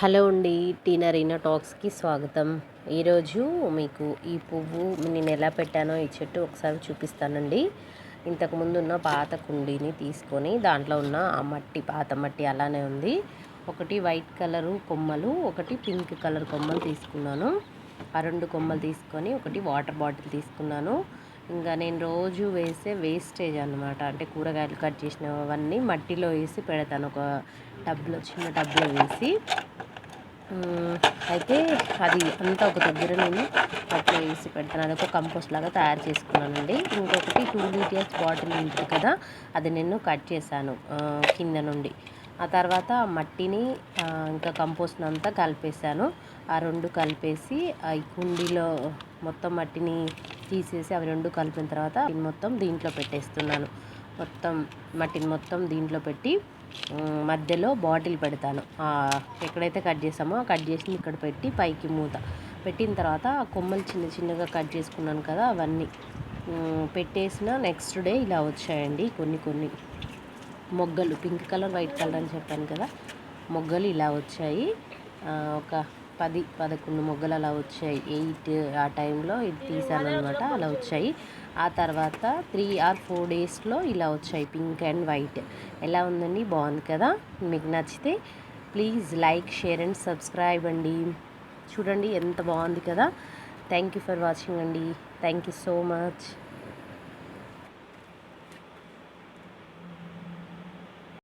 Hello అండి, టీనరీనా టాక్స్కి స్వాగతం. ఈరోజు మీకు ఈ పువ్వు నేను ఎలా పెట్టానో ఈ చెట్టు ఒకసారి చూపిస్తానండి. ఇంతకుముందు ఉన్న పాత కుండీని తీసుకొని దాంట్లో ఉన్న ఆ మట్టి, పాత మట్టి అలానే ఉంది. ఒకటి వైట్ కలరు కొమ్మలు, ఒకటి పింక్ కలర్ కొమ్మలు తీసుకున్నాను. ఆ రెండు కొమ్మలు తీసుకొని ఒకటి వాటర్ బాటిల్ తీసుకున్నాను. ఇంకా నేను రోజు వేసే వేస్టేజ్ అనమాట, అంటే కూరగాయలు కట్ చేసినవన్నీ మట్టిలో వేసి పెడతాను. ఒక టబ్లో, చిన్న టబ్లో వేసి అయితే అది అంతా ఒక దగ్గర నేను మట్టిలో వేసి పెడతాను. అదొక కంపోస్ట్ లాగా తయారు చేసుకున్నానండి. ఇంకొకటి 2 లీటర్స్ బాటిల్ ఉంటుంది కదా, అది నేను కట్ చేశాను కింద నుండి. ఆ తర్వాత మట్టిని ఇంకా కంపోస్ట్ అంతా కలిపేసాను. ఆ రెండు కలిపేసి ఈ కుండీలో మొత్తం మట్టిని తీసేసి అవి రెండు కలిపిన తర్వాత మొత్తం దీంట్లో పెట్టేస్తున్నాను. మొత్తం మట్టిని మొత్తం దీంట్లో పెట్టి మధ్యలో బాటిల్ పెడతాను. ఎక్కడైతే కట్ చేసామో కట్ చేసి ఇక్కడ పెట్టి పైకి మూత పెట్టిన తర్వాత ఆ కొమ్మలు చిన్న చిన్నగా కట్ చేసుకున్నాను కదా, అవన్నీ పెట్టేసిన నెక్స్ట్ డే ఇలా వచ్చాయండి కొన్ని మొగ్గలు. పింక్ కలర్, వైట్ కలర్ అని చెప్పాను కదా, మొగ్గలు ఇలా వచ్చాయి. ఒక 10-11 మొగ్గలు అలా వచ్చాయి. 8 ఆ టైంలో ఇది తీసాను అనమాట, అలా వచ్చాయి. ఆ తర్వాత 3 or 4 డేస్లో ఇలా వచ్చాయి, పింక్ అండ్ వైట్. ఎలా ఉందండి, బాగుంది కదా? మీకు నచ్చితే please like, share and subscribe అండి. చూడండి ఎంత బాగుంది కదా. థ్యాంక్ యూ ఫర్ వాచింగ్ అండి. Thank you so much.